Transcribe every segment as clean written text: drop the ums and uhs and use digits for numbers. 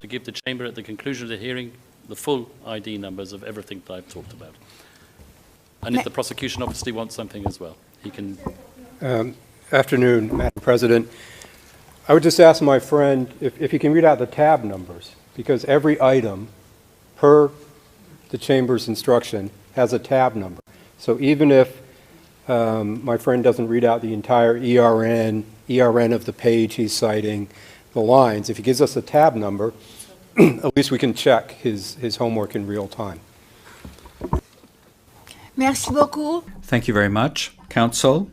to give the Chamber at the conclusion of the hearing the full ID numbers of everything that I've talked about. And if the prosecution obviously wants something as well, he can... Afternoon, Madam President. I would just ask my friend if he can read out the tab numbers, because every item per the Chamber's instruction has a tab number. So even if my friend doesn't read out the entire ERN of the page he's citing, the lines, if he gives us a tab number, at least we can check his homework in real time. Merci beaucoup. Thank you very much. Counsel,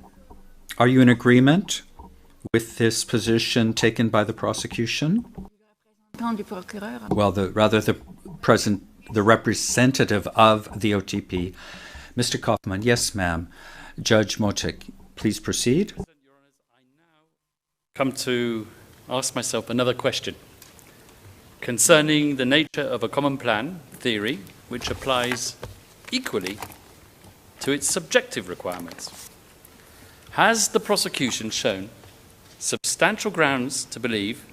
are you in agreement with this position taken by the prosecution? Well, the representative of the OTP. Mr. Kaufman, yes, ma'am. Judge Motek, please proceed. I now come to ask myself another question concerning the nature of a common plan theory which applies equally to its subjective requirements. Has the prosecution shown substantial grounds to believe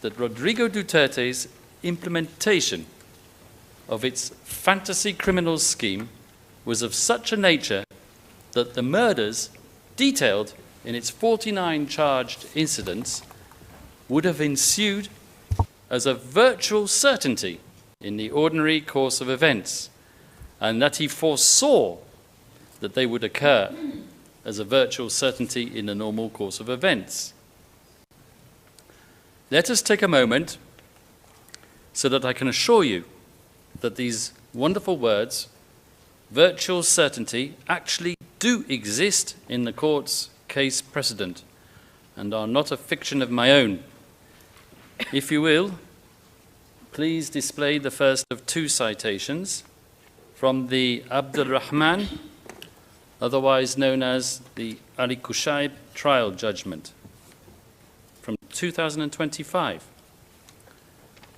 that Rodrigo Duterte's implementation of its fantasy criminals scheme was of such a nature that the murders detailed in its 49 charged incidents would have ensued as a virtual certainty in the ordinary course of events, and that he foresaw that they would occur as a virtual certainty in the normal course of events? Let us take a moment so that I can assure you that these wonderful words, virtual certainty, actually do exist in the court's case precedent and are not a fiction of my own. If you will, please display the first of two citations from the Abdul Rahman, otherwise known as the Ali Kushaib trial judgment from 2025.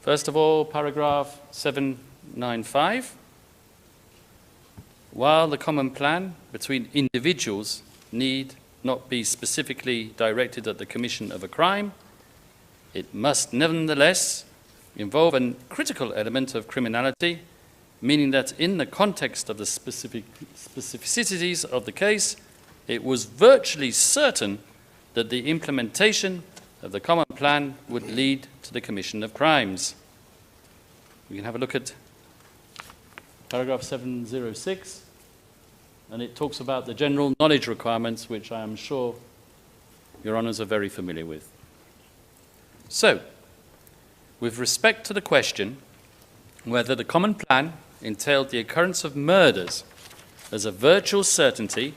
First of all, paragraph 795. While the common plan between individuals need not be specifically directed at the commission of a crime, it must nevertheless involve a critical element of criminality, meaning that in the context of the specificities of the case, it was virtually certain that the implementation of the common plan would lead to the commission of crimes. We can have a look at paragraph 706, and it talks about the general knowledge requirements, which I am sure Your Honours are very familiar with. So, with respect to the question whether the common plan entailed the occurrence of murders as a virtual certainty,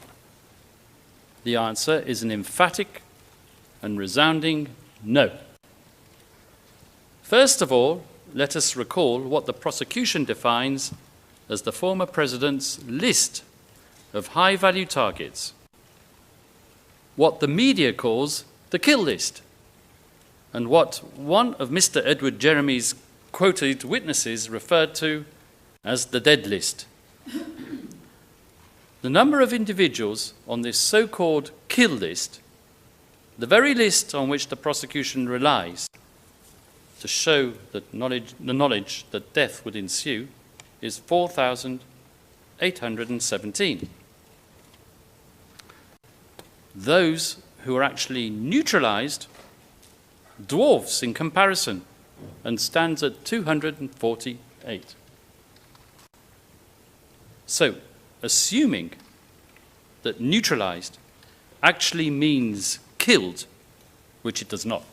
the answer is an emphatic and resounding no. First of all, let us recall what the prosecution defines as the former president's list of high-value targets, what the media calls the kill list, and what one of Mr. Edward Jeremy's quoted witnesses referred to as the dead list. The number of individuals on this so-called kill list, the very list on which the prosecution relies to show that the knowledge that death would ensue, is 4,817. Those who are actually neutralized dwarfs in comparison and stands at 248. So, assuming that neutralized actually means killed, which it does not,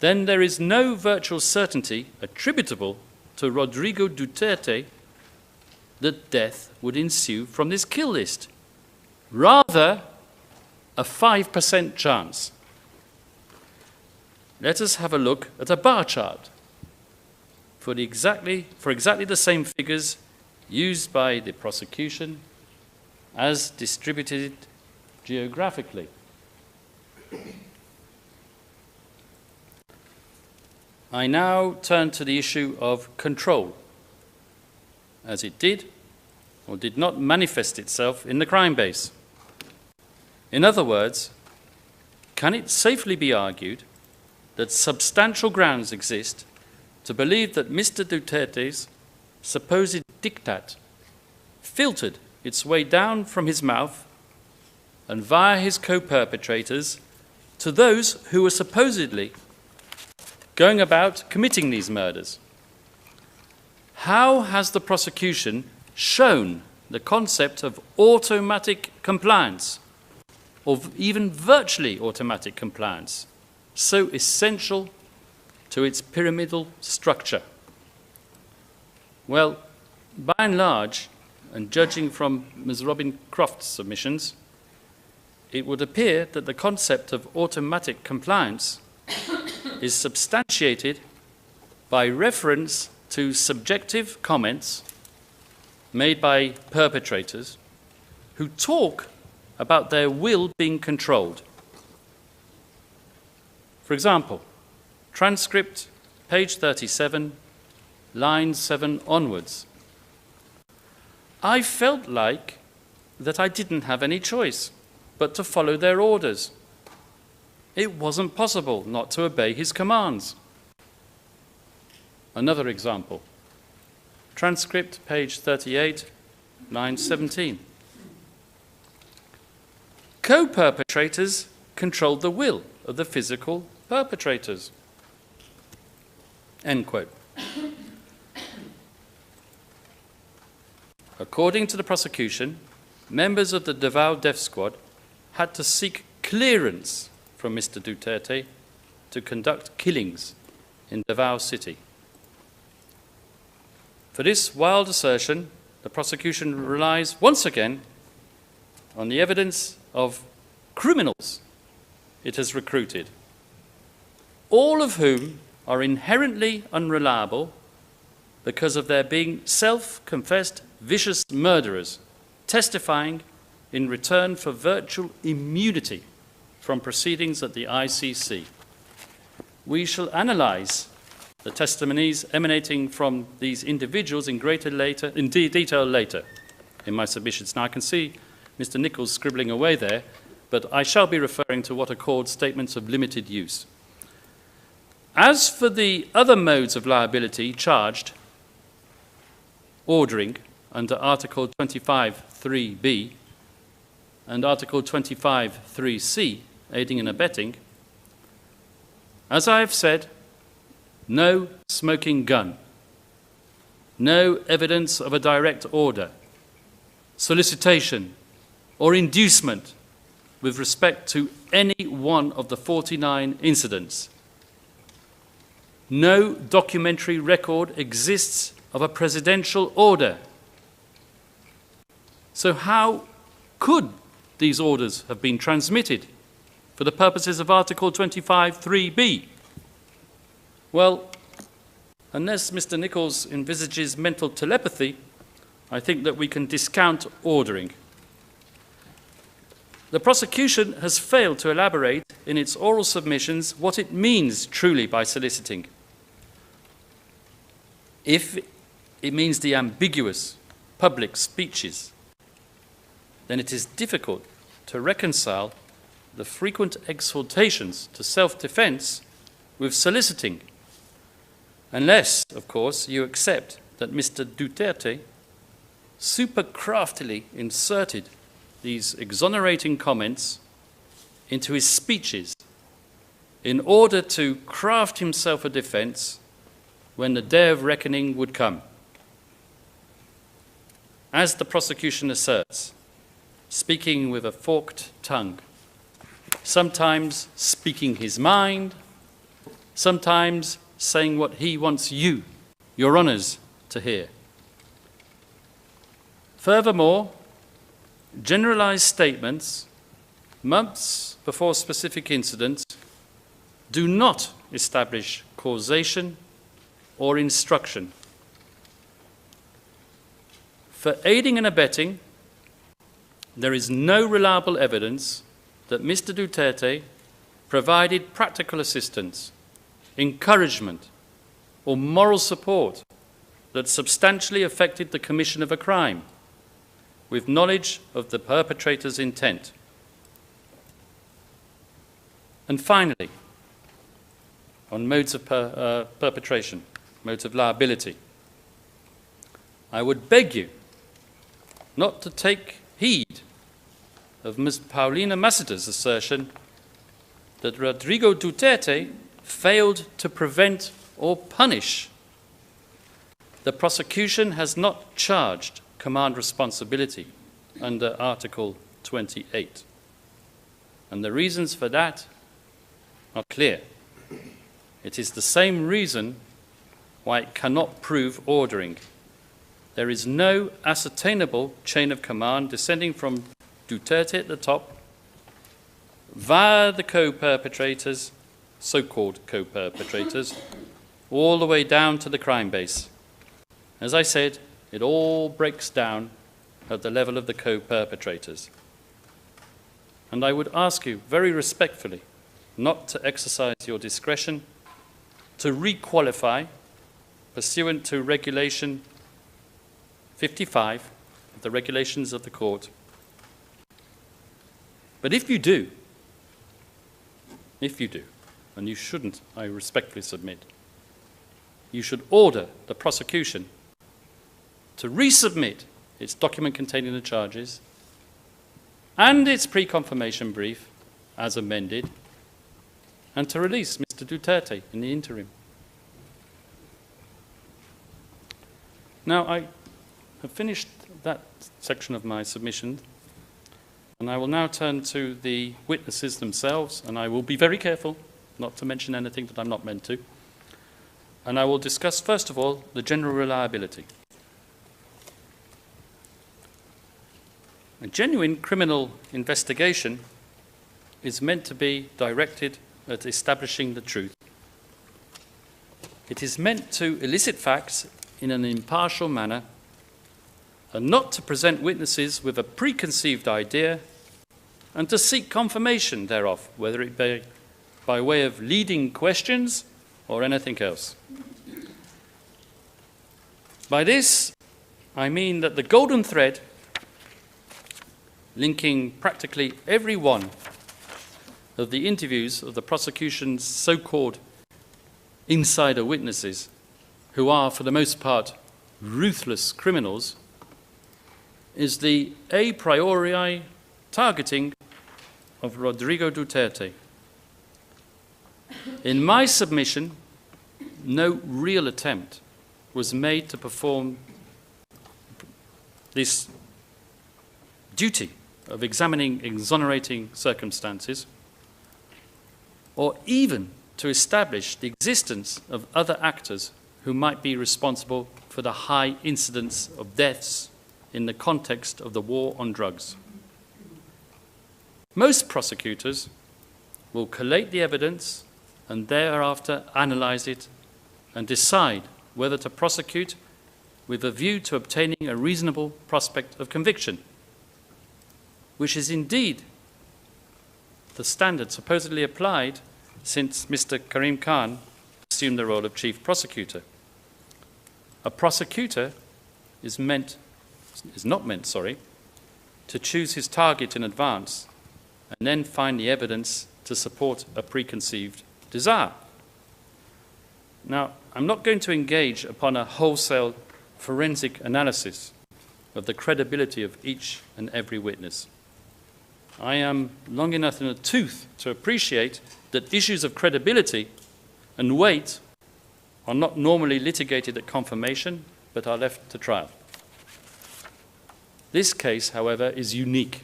then there is no virtual certainty attributable to Rodrigo Duterte that death would ensue from this kill list. Rather, a 5% chance. Let us have a look at a bar chart for exactly the same figures used by the prosecution as distributed geographically. I now turn to the issue of control, as it did or did not manifest itself in the crime base. In other words, can it safely be argued that substantial grounds exist to believe that Mr. Duterte's supposed diktat filtered its way down from his mouth and via his co-perpetrators to those who were supposedly going about committing these murders. How has the prosecution shown the concept of automatic compliance, or even virtually automatic compliance, so essential to its pyramidal structure? Well, by and large, and judging from Ms. Robin Croft's submissions, it would appear that the concept of automatic compliance is substantiated by reference to subjective comments made by perpetrators who talk about their will being controlled. For example, transcript, page 37, line 7 onwards. I felt like that I didn't have any choice but to follow their orders. It wasn't possible not to obey his commands. Another example. Transcript, page 38, line 17. Co-perpetrators controlled the will of the physical perpetrators. End quote. According to the prosecution, members of the Davao Death Squad had to seek clearance from Mr. Duterte to conduct killings in Davao City. For this wild assertion, the prosecution relies once again on the evidence of criminals it has recruited, all of whom are inherently unreliable because of their being self-confessed vicious murderers, testifying in return for virtual immunity from proceedings at the ICC. We shall analyse the testimonies emanating from these individuals in detail later in my submissions. Now, I can see Mr. Nichols scribbling away there, but I shall be referring to what are called statements of limited use. As for the other modes of liability charged, ordering under Article 25(3)(b and Article 25(3)(c), aiding and abetting, as I have said, no smoking gun, no evidence of a direct order, solicitation, or inducement with respect to any one of the 49 incidents. No documentary record exists of a presidential order. So how could these orders have been transmitted for the purposes of Article 25(3)(b)? Well, unless Mr. Nichols envisages mental telepathy, I think that we can discount ordering. The prosecution has failed to elaborate in its oral submissions what it means truly by soliciting. If it means the ambiguous public speeches, then it is difficult to reconcile the frequent exhortations to self-defense with soliciting, unless, of course, you accept that Mr. Duterte super craftily inserted these exonerating comments into his speeches in order to craft himself a defense when the day of reckoning would come. As the prosecution asserts, speaking with a forked tongue, sometimes speaking his mind, sometimes saying what he wants you, your honours, to hear. Furthermore, generalised statements months before specific incidents do not establish causation or instruction. For aiding and abetting, there is no reliable evidence that Mr. Duterte provided practical assistance, encouragement, or moral support that substantially affected the commission of a crime, with knowledge of the perpetrator's intent. And finally, on modes of perpetration, motive liability. I would beg you not to take heed of Ms. Paulina Masseter's assertion that Rodrigo Duterte failed to prevent or punish. The prosecution has not charged command responsibility under Article 28. And the reasons for that are clear. It is the same reason why it cannot prove ordering. There is no ascertainable chain of command descending from Duterte at the top via the co-perpetrators, so-called co-perpetrators, all the way down to the crime base. As I said, it all breaks down at the level of the co-perpetrators. And I would ask you very respectfully not to exercise your discretion to requalify pursuant to Regulation 55 of the regulations of the court. But if you do, and you shouldn't, I respectfully submit, you should order the prosecution to resubmit its document containing the charges and its pre-confirmation brief as amended, and to release Mr. Duterte in the interim. Now, I have finished that section of my submission, and I will now turn to the witnesses themselves, and I will be very careful not to mention anything that I'm not meant to. And I will discuss, first of all, the general reliability. A genuine criminal investigation is meant to be directed at establishing the truth. It is meant to elicit facts in an impartial manner and not to present witnesses with a preconceived idea and to seek confirmation thereof, whether it be by way of leading questions or anything else. By this, I mean that the golden thread linking practically every one of the interviews of the prosecution's so-called insider witnesses, who are, for the most part, ruthless criminals, is the a priori targeting of Rodrigo Duterte. In my submission, no real attempt was made to perform this duty of examining exonerating circumstances, or even to establish the existence of other actors who might be responsible for the high incidence of deaths in the context of the war on drugs. Most prosecutors will collate the evidence and thereafter analyze it and decide whether to prosecute with a view to obtaining a reasonable prospect of conviction, which is indeed the standard supposedly applied since Mr. Karim Khan assumed the role of chief prosecutor. A prosecutor is not meant to choose his target in advance and then find the evidence to support a preconceived desire. Now, I'm not going to engage upon a wholesale forensic analysis of the credibility of each and every witness. I am long enough in the tooth to appreciate that issues of credibility and weight are not normally litigated at confirmation, but are left to trial. This case, however, is unique.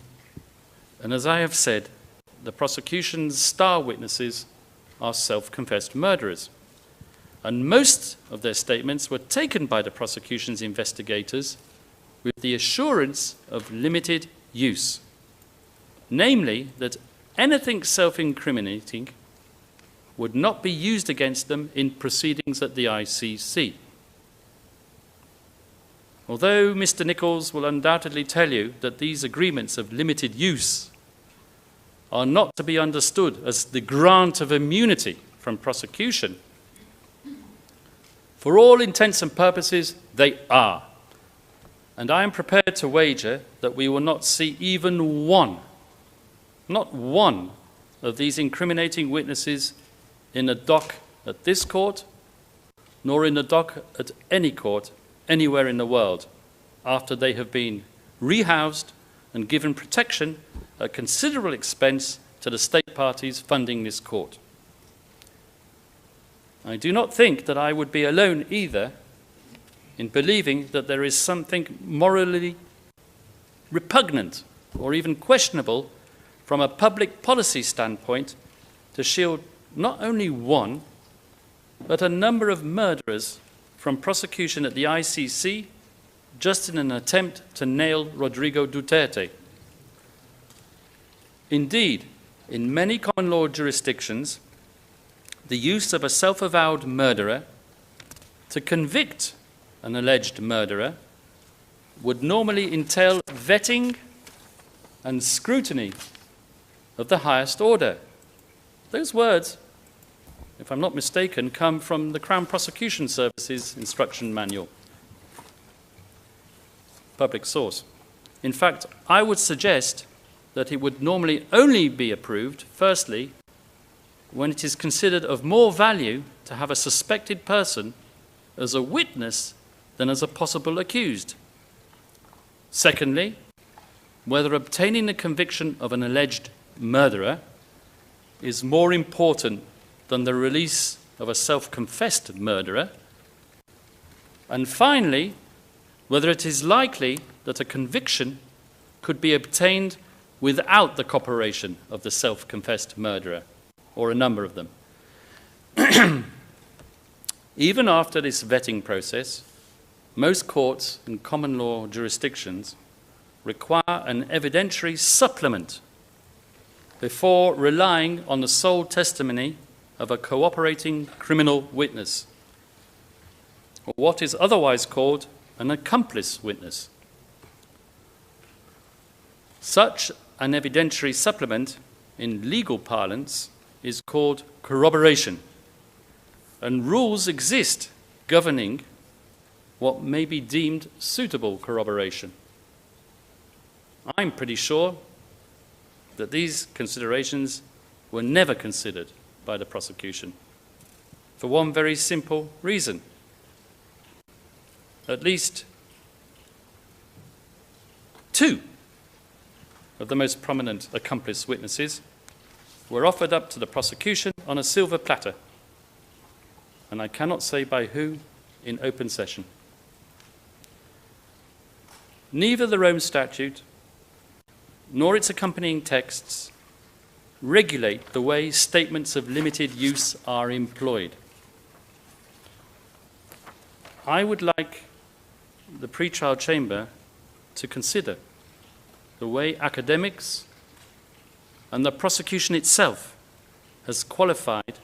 And as I have said, the prosecution's star witnesses are self-confessed murderers. And most of their statements were taken by the prosecution's investigators with the assurance of limited use. Namely, that anything self-incriminating would not be used against them in proceedings at the ICC. Although Mr. Nichols will undoubtedly tell you that these agreements of limited use are not to be understood as the grant of immunity from prosecution, for all intents and purposes, they are. And I am prepared to wager that we will not see even one, not one, of these incriminating witnesses in a dock at this court, nor in the dock at any court anywhere in the world after they have been rehoused and given protection at considerable expense to the state parties funding this court. I do not think that I would be alone either in believing that there is something morally repugnant or even questionable from a public policy standpoint to shield not only one, but a number of murderers from prosecution at the ICC just in an attempt to nail Rodrigo Duterte. Indeed, in many common law jurisdictions, the use of a self-avowed murderer to convict an alleged murderer would normally entail vetting and scrutiny of the highest order. Those words, if I'm not mistaken, come from the Crown Prosecution Service's instruction manual. Public source. In fact, I would suggest that it would normally only be approved, firstly, when it is considered of more value to have a suspected person as a witness than as a possible accused. Secondly, whether obtaining the conviction of an alleged murderer is more important than the release of a self-confessed murderer. And finally, whether it is likely that a conviction could be obtained without the cooperation of the self-confessed murderer, or a number of them. Even after this vetting process, most courts in common law jurisdictions require an evidentiary supplement before relying on the sole testimony of a cooperating criminal witness, or what is otherwise called an accomplice witness. Such an evidentiary supplement in legal parlance is called corroboration, and rules exist governing what may be deemed suitable corroboration. I'm pretty sure that these considerations were never considered by the prosecution, for one very simple reason. At least two of the most prominent accomplice witnesses were offered up to the prosecution on a silver platter, and I cannot say by who in open session. Neither the Rome Statute nor its accompanying texts regulate the way statements of limited use are employed. I would like the pretrial chamber to consider the way academics and the prosecution itself has qualified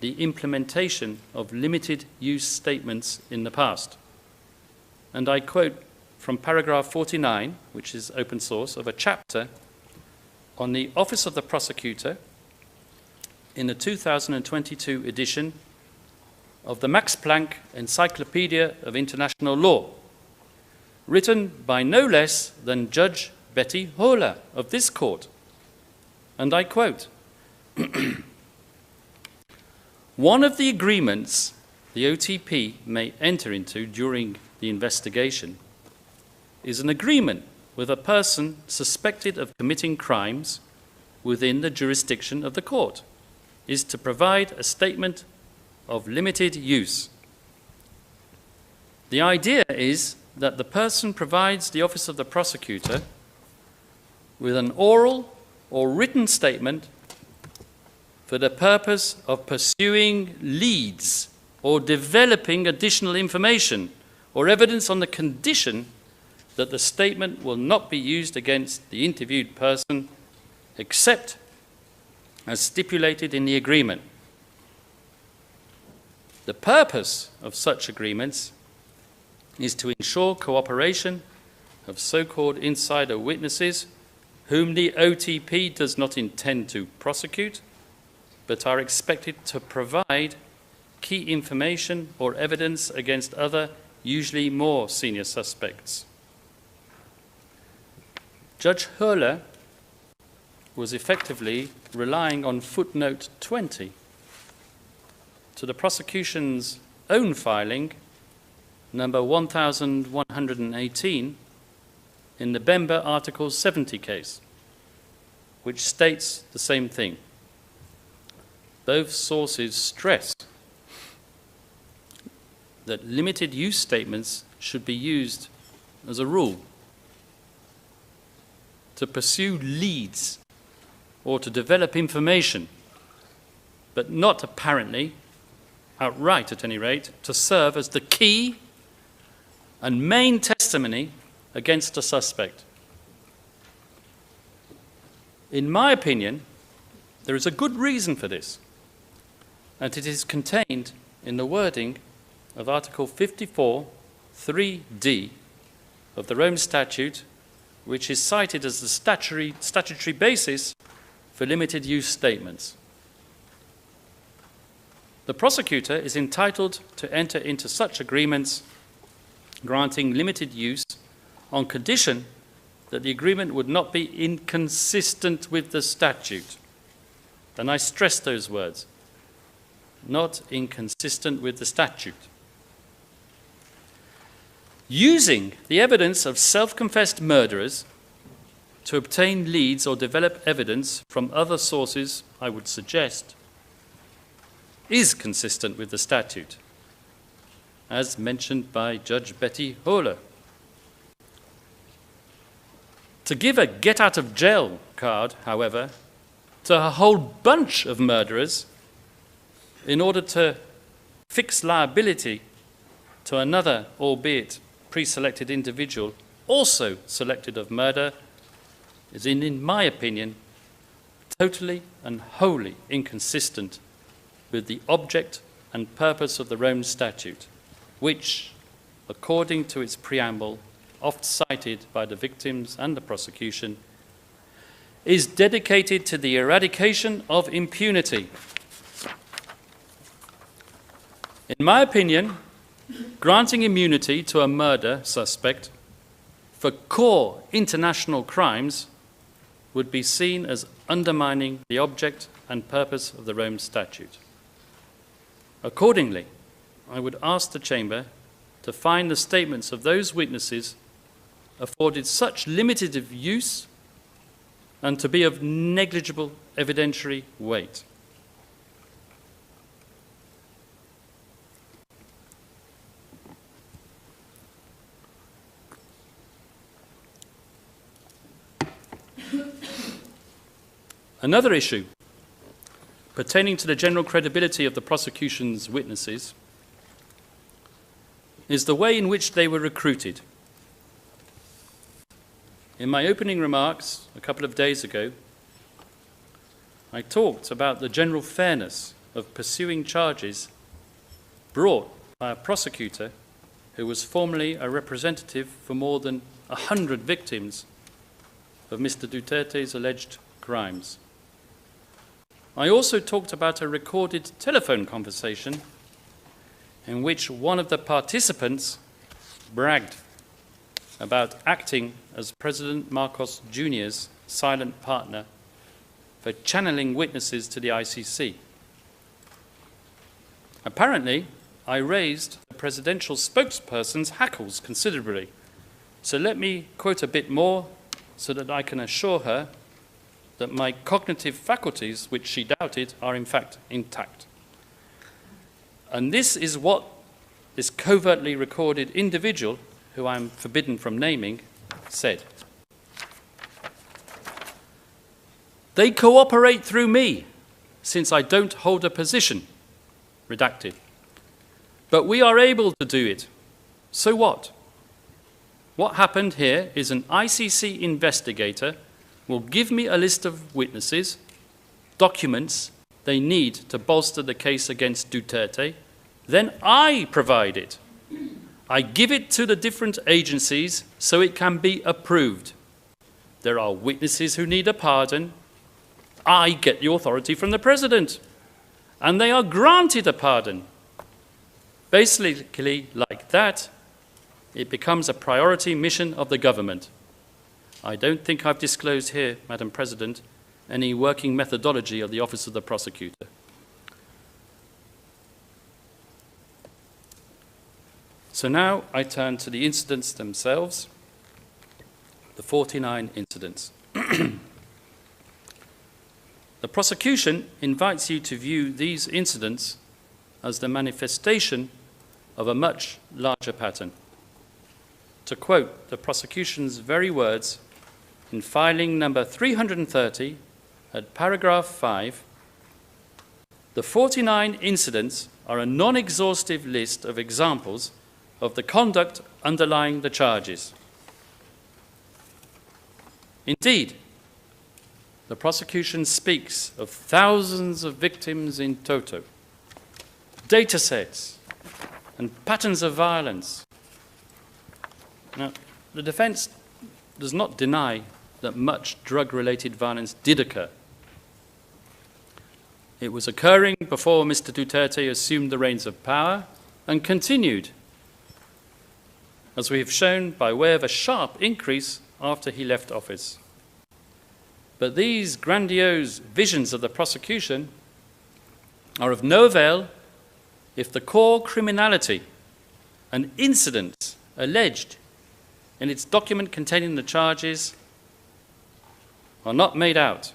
the implementation of limited use statements in the past. And I quote from paragraph 49, which is open source, of a chapter on the Office of the Prosecutor in the 2022 edition of the Max Planck Encyclopedia of International Law, written by no less than Judge Betty Hohler of this court. And I quote, "One of the agreements the OTP may enter into during the investigation is an agreement with a person suspected of committing crimes within the jurisdiction of the court, is to provide a statement of limited use. The idea is that the person provides the Office of the Prosecutor with an oral or written statement for the purpose of pursuing leads or developing additional information or evidence on the condition that the statement will not be used against the interviewed person except as stipulated in the agreement. The purpose of such agreements is to ensure cooperation of so-called insider witnesses whom the OTP does not intend to prosecute, but are expected to provide key information or evidence against other, usually more senior suspects." Judge Hohler was effectively relying on footnote 20 to the prosecution's own filing, number 1118, in the Bemba Article 70 case, which states the same thing. Both sources stress that limited use statements should be used as a rule to pursue leads or to develop information, but not apparently, outright at any rate, to serve as the key and main testimony against a suspect. In my opinion, there is a good reason for this, and it is contained in the wording of Article 54, 3d of the Rome Statute, which is cited as the statutory basis for limited use statements. The prosecutor is entitled to enter into such agreements granting limited use on condition that the agreement would not be inconsistent with the statute. And I stress those words, not inconsistent with the statute. Using the evidence of self-confessed murderers to obtain leads or develop evidence from other sources, I would suggest, is consistent with the statute, as mentioned by Judge Betty Holler. To give a get-out-of-jail card, however, to a whole bunch of murderers in order to fix liability to another, albeit pre-selected individual, also selected of murder, is, in my opinion, totally and wholly inconsistent with the object and purpose of the Rome Statute, which, according to its preamble, oft cited by the victims and the prosecution, is dedicated to the eradication of impunity. In my opinion, granting immunity to a murder suspect for core international crimes would be seen as undermining the object and purpose of the Rome Statute. Accordingly, I would ask the Chamber to find the statements of those witnesses afforded such limited use and to be of negligible evidentiary weight. Another issue pertaining to the general credibility of the prosecution's witnesses is the way in which they were recruited. In my opening remarks a couple of days ago, I talked about the general fairness of pursuing charges brought by a prosecutor who was formerly a representative for more than 100 victims of Mr. Duterte's alleged crimes. I also talked about a recorded telephone conversation in which one of the participants bragged about acting as President Marcos Jr.'s silent partner for channeling witnesses to the ICC. Apparently, I raised the presidential spokesperson's hackles considerably, so let me quote a bit more so that I can assure her that my cognitive faculties, which she doubted, are in fact intact. And this is what this covertly recorded individual, who I am forbidden from naming, said. They cooperate through me, since I don't hold a position, redacted. But we are able to do it. So what? What happened here is an ICC investigator will give me a list of witnesses, documents they need to bolster the case against Duterte, then I provide it. I give it to the different agencies so it can be approved. There are witnesses who need a pardon. I get the authority from the president, and they are granted a pardon. Basically, like that, it becomes a priority mission of the government. I don't think I've disclosed here, Madam President, any working methodology of the Office of the Prosecutor. So now I turn to the incidents themselves, the 49 incidents. The prosecution invites you to view these incidents as the manifestation of a much larger pattern. To quote the prosecution's very words in filing number 330 at paragraph 5, the 49 incidents are a non-exhaustive list of examples of the conduct underlying the charges. Indeed, the prosecution speaks of thousands of victims in toto, data sets, and patterns of violence. Now, the defense does not deny that much drug-related violence did occur. It was occurring before Mr. Duterte assumed the reins of power and continued, as we have shown, by way of a sharp increase after he left office. But these grandiose visions of the prosecution are of no avail if the core criminality and incidents alleged in its document containing the charges are not made out.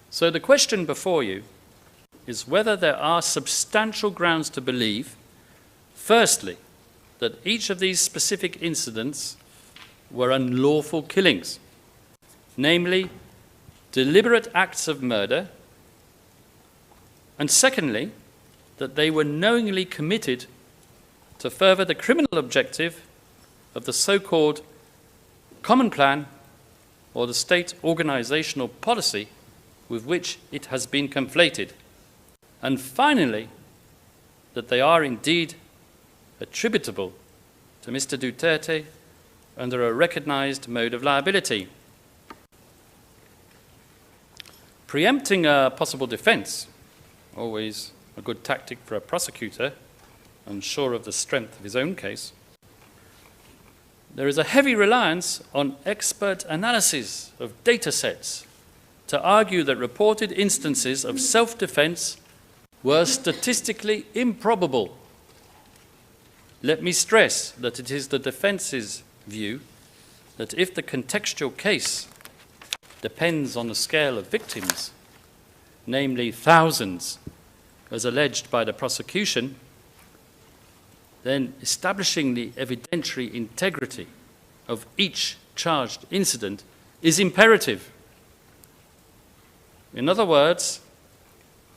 So the question before you is whether there are substantial grounds to believe, firstly, that each of these specific incidents were unlawful killings, namely, deliberate acts of murder, and secondly, that they were knowingly committed to further the criminal objective of the so-called common plan or the state organizational policy with which it has been conflated, and finally, that they are indeed attributable to Mr. Duterte under a recognized mode of liability. Preempting a possible defense, always a good tactic for a prosecutor, unsure of the strength of his own case, there is a heavy reliance on expert analysis of data sets to argue that reported instances of self-defense were statistically improbable. Let me stress that it is the defense's view that if the contextual case depends on the scale of victims, namely thousands, as alleged by the prosecution, then establishing the evidentiary integrity of each charged incident is imperative. In other words,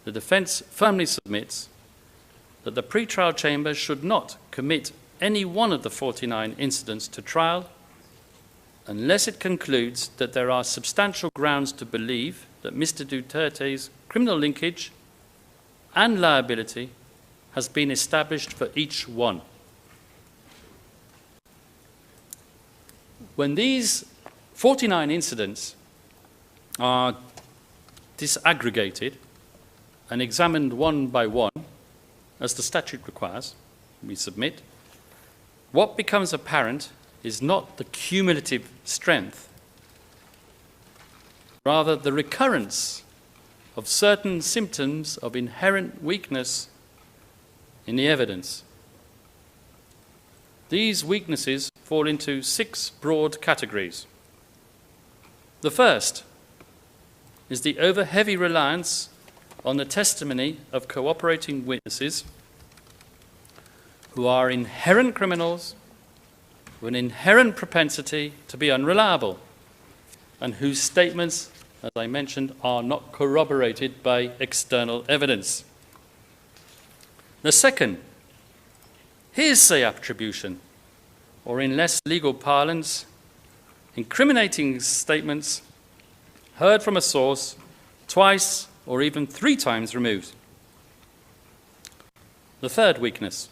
the defense firmly submits that the pretrial chamber should not commit any one of the 49 incidents to trial unless it concludes that there are substantial grounds to believe that Mr. Duterte's criminal linkage and liability has been established for each one. When these 49 incidents are disaggregated and examined one by one, as the statute requires, we submit, what becomes apparent is not the cumulative strength, rather the recurrence of certain symptoms of inherent weakness in the evidence. These weaknesses fall into 6 broad categories. The first is the over-heavy reliance on the testimony of cooperating witnesses who are inherent criminals with an inherent propensity to be unreliable and whose statements, as I mentioned, are not corroborated by external evidence. The second, hearsay attribution, or in less legal parlance, incriminating statements heard from a source twice or even 3 times removed. The third weakness,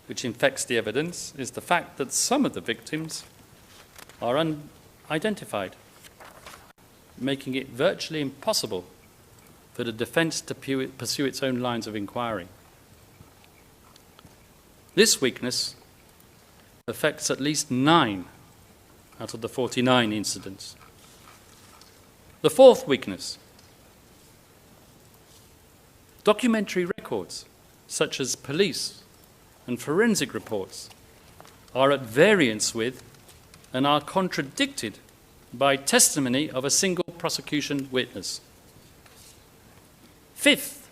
which infects the evidence, is the fact that some of the victims are unidentified, making it virtually impossible for the defense to pursue its own lines of inquiry. This weakness affects at least 9 out of the 49 incidents. The fourth weakness, documentary records, such as police and forensic reports are at variance with and are contradicted by testimony of a single prosecution witness. Fifth,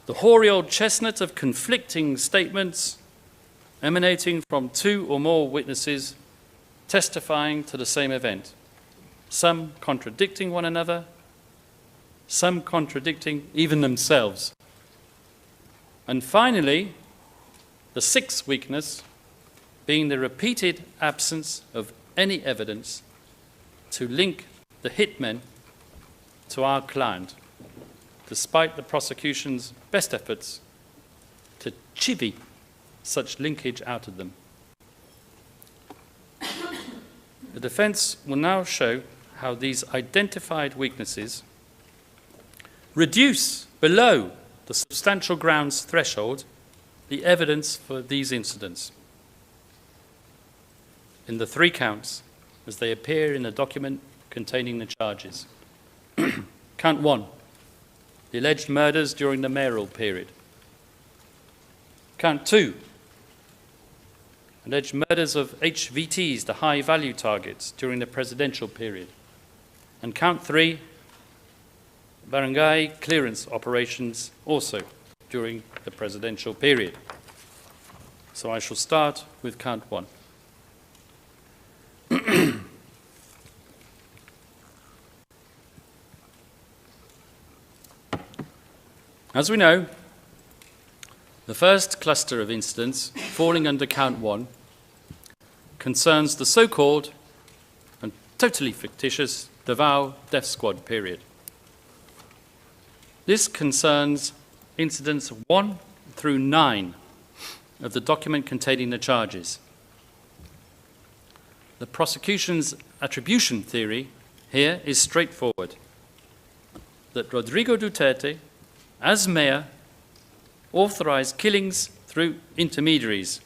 the hoary old chestnut of conflicting statements emanating from two or more witnesses testifying to the same event, some contradicting one another, some contradicting even themselves. And finally, the sixth weakness being the repeated absence of any evidence to link the hitmen to our client, despite the prosecution's best efforts to chivvy such linkage out of them. The defence will now show how these identified weaknesses reduce below the substantial grounds threshold the evidence for these incidents in the three counts as they appear in the document containing the charges. Count 1, the alleged murders during the mayoral period. Count 2, alleged murders of HVTs, the high-value targets, during the presidential period. And count 3, barangay clearance operations also during the presidential period. So I shall start with count 1. As we know, the first cluster of incidents falling under count 1 concerns the so-called and totally fictitious Davao Death Squad period. This concerns incidents 1 through 9 of the document containing the charges. The prosecution's attribution theory here is straightforward, that Rodrigo Duterte, as mayor, authorized killings through intermediaries.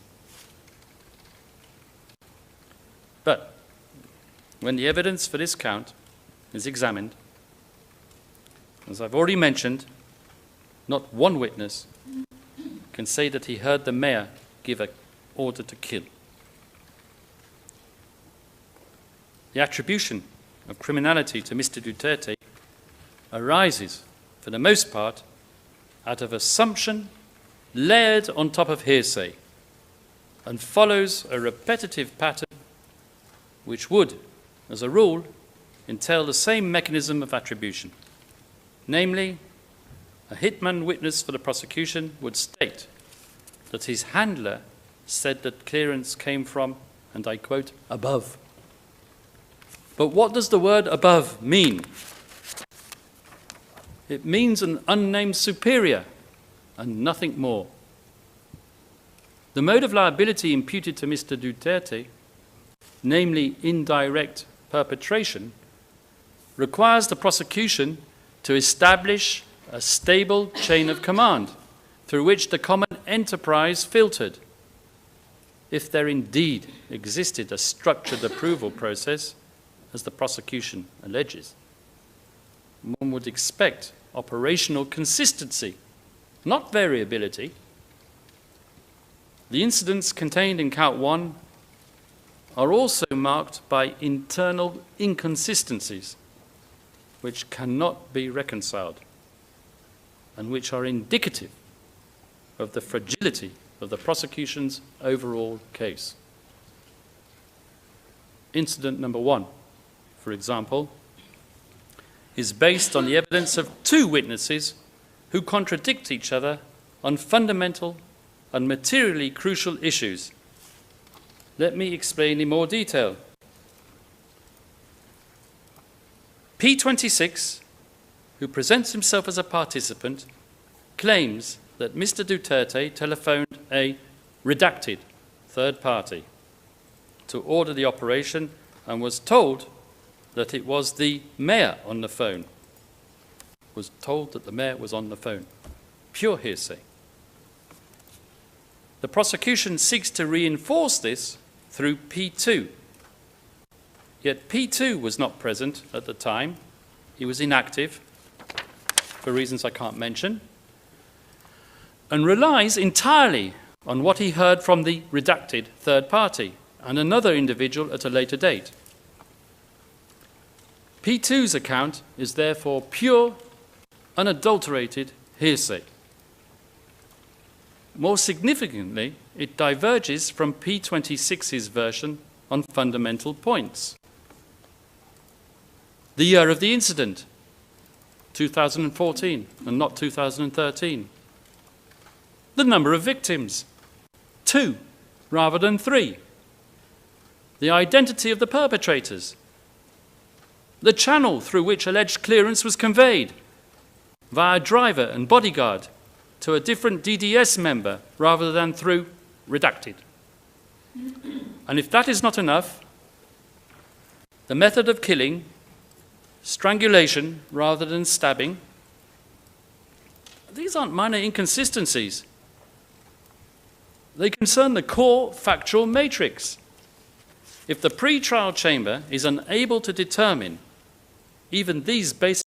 But when the evidence for this count is examined, as I've already mentioned, not one witness can say that he heard the mayor give an order to kill. The attribution of criminality to Mr. Duterte arises, for the most part, out of assumption layered on top of hearsay and follows a repetitive pattern which would, as a rule, entail the same mechanism of attribution. Namely, a hitman witness for the prosecution would state that his handler said that clearance came from, and I quote, above. But what does the word above mean? It means an unnamed superior and nothing more. The mode of liability imputed to Mr. Duterte, namely indirect perpetration, requires the prosecution to establish a stable chain of command through which the common enterprise filtered. If there indeed existed a structured approval process, as the prosecution alleges, one would expect operational consistency, not variability. The incidents contained in count 1 are also marked by internal inconsistencies which cannot be reconciled and which are indicative of the fragility of the prosecution's overall case. Incident number 1, for example, is based on the evidence of two witnesses who contradict each other on fundamental and materially crucial issues. Let me explain in more detail. P26, who presents himself as a participant, claims that Mr. Duterte telephoned a redacted third party to order the operation and was told that it was the mayor on the phone. Was told that the mayor was on the phone. Pure hearsay. The prosecution seeks to reinforce this through P2. Yet P2 was not present at the time. He was inactive for reasons I can't mention. and relies entirely on what he heard from the redacted third party and another individual at a later date. P2's account is therefore pure, unadulterated hearsay. More significantly, it diverges from P26's version on fundamental points. The year of the incident, 2014 and not 2013. The number of victims, 2 rather than 3. The identity of the perpetrators. The channel through which alleged clearance was conveyed, via driver and bodyguard, to a different DDS member rather than through redacted. And if that is not enough, the method of killing, strangulation rather than stabbing, these aren't minor inconsistencies. They concern the core factual matrix. If the pre-trial chamber is unable to determine even these basic